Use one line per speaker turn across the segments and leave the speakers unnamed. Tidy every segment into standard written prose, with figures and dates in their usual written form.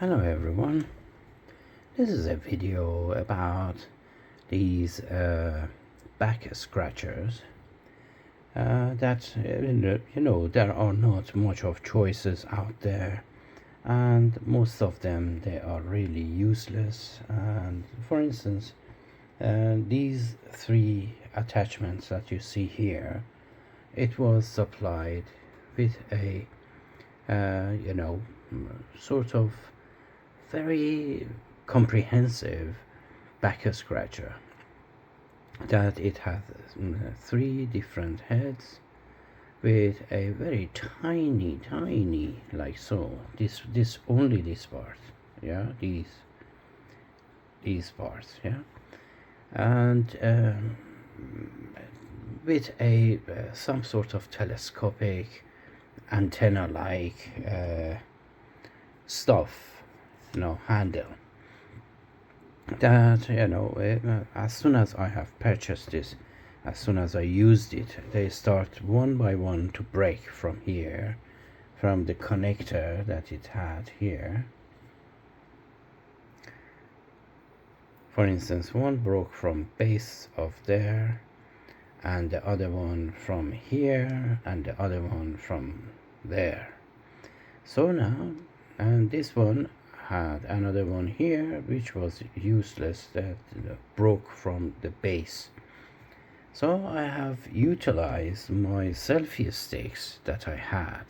Hello everyone, this is a video about these back scratchers that there are not much of choices out there, and most of them they are really useless. And for instance, these three attachments that you see here, it was supplied with a sort of very comprehensive back scratcher, that it has three different heads with a very tiny, like so, this only this part, yeah, these parts, yeah, and with a some sort of telescopic antenna like stuff, handle, that as soon as I have purchased this, as soon as I used it, they start one by one to break from here, from the connector that it had here. For instance, one broke from base of there, and the other one from here, and the other one from there. So now, and this one had another one here which was useless, that broke from the base. So I have utilized my selfie sticks that I had.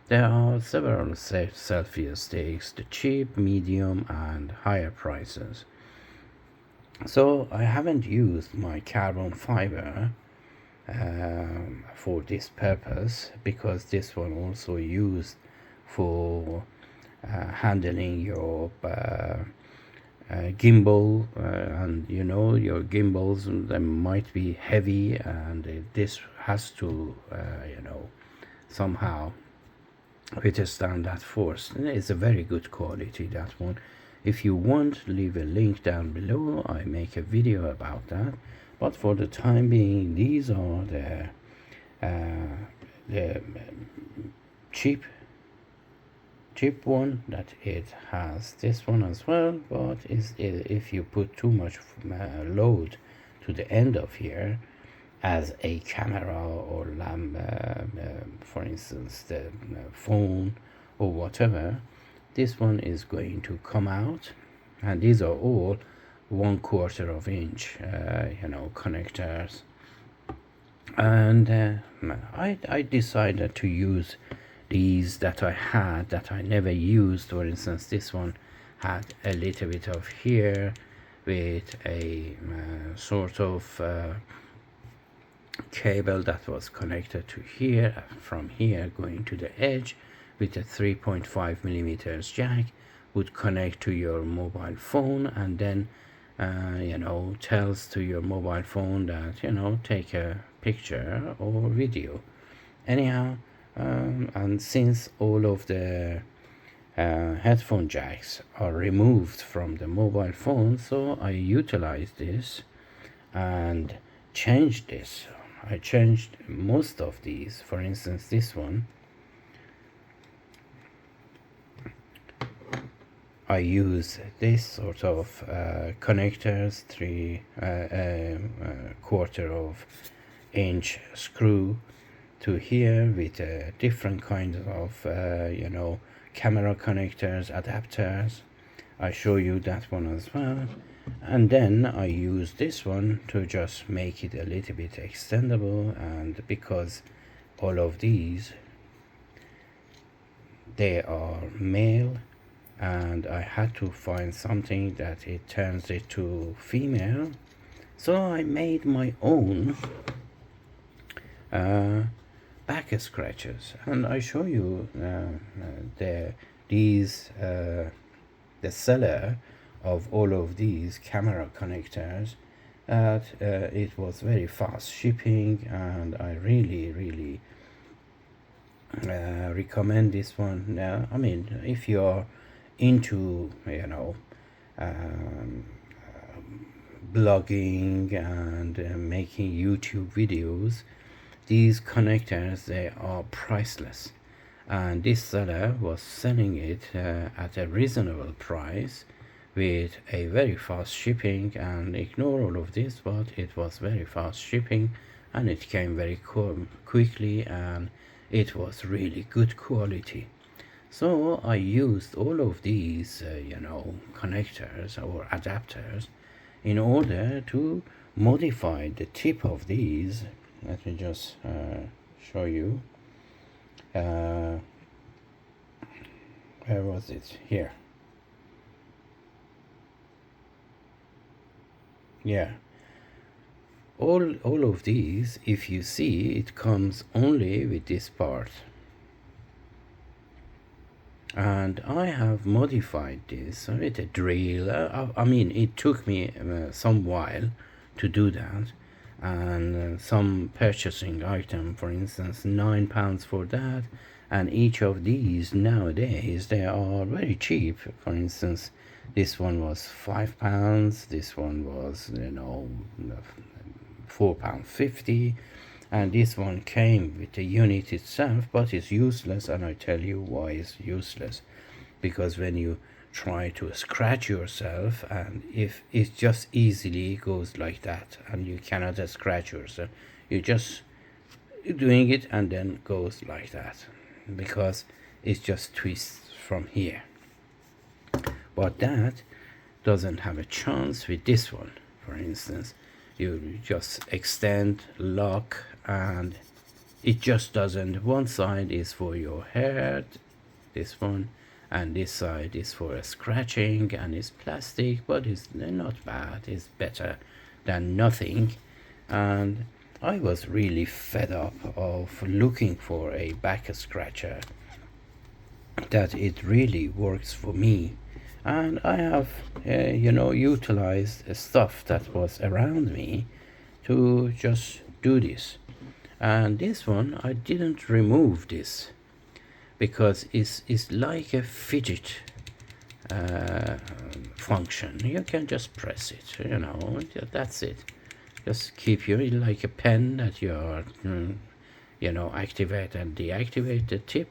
There are several selfie sticks, the cheap, medium and higher prices. So I haven't used my carbon fiber for this purpose, because this one also used for handling your gimbal, and your gimbals, they might be heavy, and this has to somehow withstand that force. And it's a very good quality, that one. If you want, leave a link down below, I make a video about that. But for the time being, these are the cheap one, that it has this one as well, but if you put too much load to the end of here, as a camera or lamp, for instance the phone or whatever, this one is going to come out. And these are all 1/4 of inch connectors. And I decided to use these that I had, that I never used. For instance, this one had a little bit of here with a sort of cable that was connected to here, from here going to the edge, with a 3.5 millimeters jack, would connect to your mobile phone, and then tells to your mobile phone that take a picture or video. Anyhow, and since all of the headphone jacks are removed from the mobile phone, so I utilized this and changed this. I changed most of these. For instance, this one, I use this sort of connectors, 3/4 of inch screw to here, with different kinds of camera connectors, adapters. I show you that one as well. And then I use this one to just make it a little bit extendable, and because all of these, they are male, and I had to find something that it turns it to female, so I made my own back scratches. And I show you the seller of all of these camera connectors, that it was very fast shipping, and I really recommend this one. I mean, if you're into blogging and making YouTube videos, these connectors, they are priceless. and this seller was selling it at a reasonable price with a very fast shipping. And ignore all of this, but it was very fast shipping and it came very quickly, and it was really good quality. So I used all of these connectors or adapters in order to modify the tip of these. Let me just show you. Where was it? Here. Yeah. All of these, if you see, it comes only with this part. And I have modified this with a drill. I mean, it took me some while to do that. And some purchasing item, for instance, £9 for that. And each of these nowadays, they are very cheap. For instance, this one was £5. This one was, £4.50. And this one came with the unit itself, but it's useless, and I tell you why it's useless. Because when you try to scratch yourself, and if it just easily goes like that, and you cannot scratch yourself, you just doing it and then goes like that, because it just twists from here. But that doesn't have a chance with this one. For instance, you just extend, lock, and it just doesn't. One side is for your hair, this one, and this side is for a scratching, and it's plastic, but it's not bad. It's better than nothing. And I was really fed up of looking for a back scratcher that it really works for me. And I have utilized stuff that was around me to just do this. And this one, I didn't remove this because it's like a fidget function. You can just press it, that's it. Just keep you like a pen that you are activate and deactivate the tip.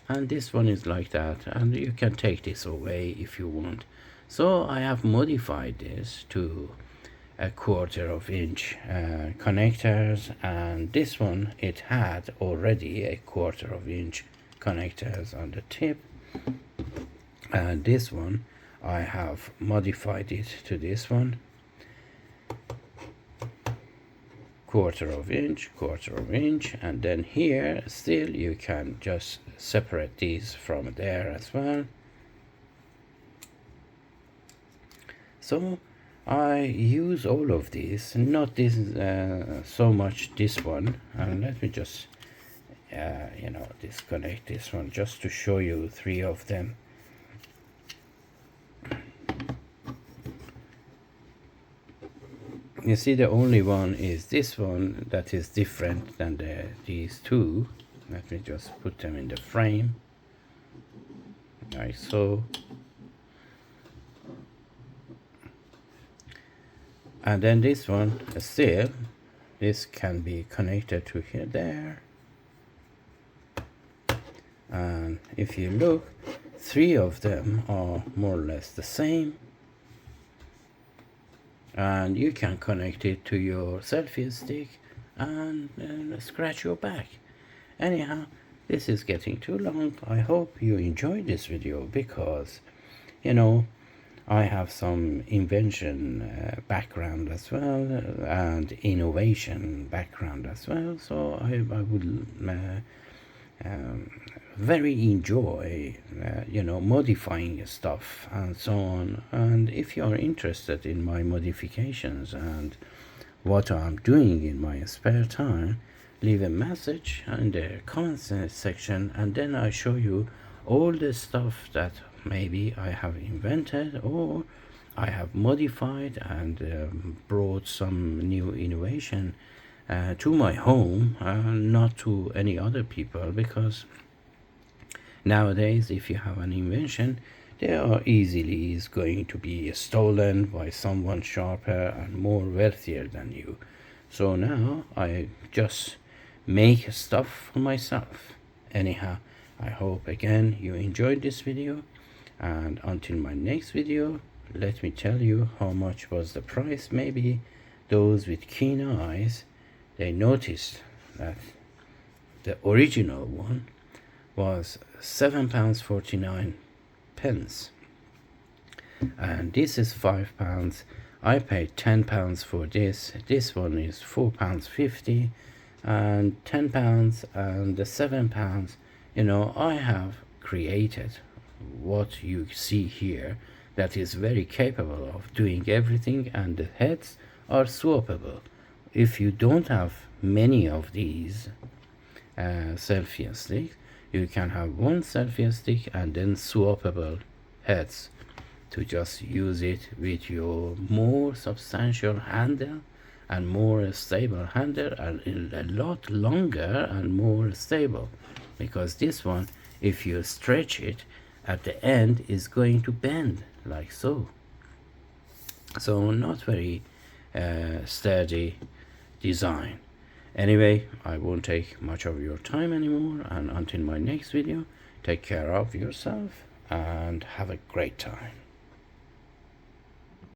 And this one is like that, and you can take this away if you want. So I have modified this to a 1/4 inch connectors, and this one, it had already a 1/4 inch connectors on the tip, and this one I have modified it to this one, 1/4 inch, and then here still you can just separate these from there as well. So I use all of these, not this so much this one. And let me just disconnect this one just to show you 3 of them. You see, the only one is this one that is different than these 2. Let me just put them in the frame, like so. And then this one, still, this can be connected to here, there. And if you look, 3 of them are more or less the same. And you can connect it to your selfie stick and scratch your back. Anyhow, this is getting too long. I hope you enjoyed this video, because I have some invention background as well, and innovation background as well. So I would very enjoy modifying stuff and so on. And if you are interested in my modifications and what I'm doing in my spare time, leave a message in the comments section, and then I show you all the stuff that maybe I have invented or I have modified and brought some new innovation to my home, not to any other people, because nowadays if you have an invention, they are easily is going to be stolen by someone sharper and more wealthier than you. So now I just make stuff for myself. Anyhow, I hope again you enjoyed this video, and until my next video, let me tell you how much was the price. Maybe those with keen eyes, they noticed that the original one was £7.49, and this is £5. I paid £10 for this. This one is £4.50 and £10 and the £7. You know, I have created what you see here that is very capable of doing everything, and the heads are swappable. If you don't have many of these selfie sticks, you can have one selfie stick and then swappable heads to just use it with your more substantial handle and more stable handle, and a lot longer and more stable, because this one, if you stretch it at the end, is going to bend like so. So not very sturdy design. Anyway, I won't take much of your time anymore, and until my next video, take care of yourself and have a great time.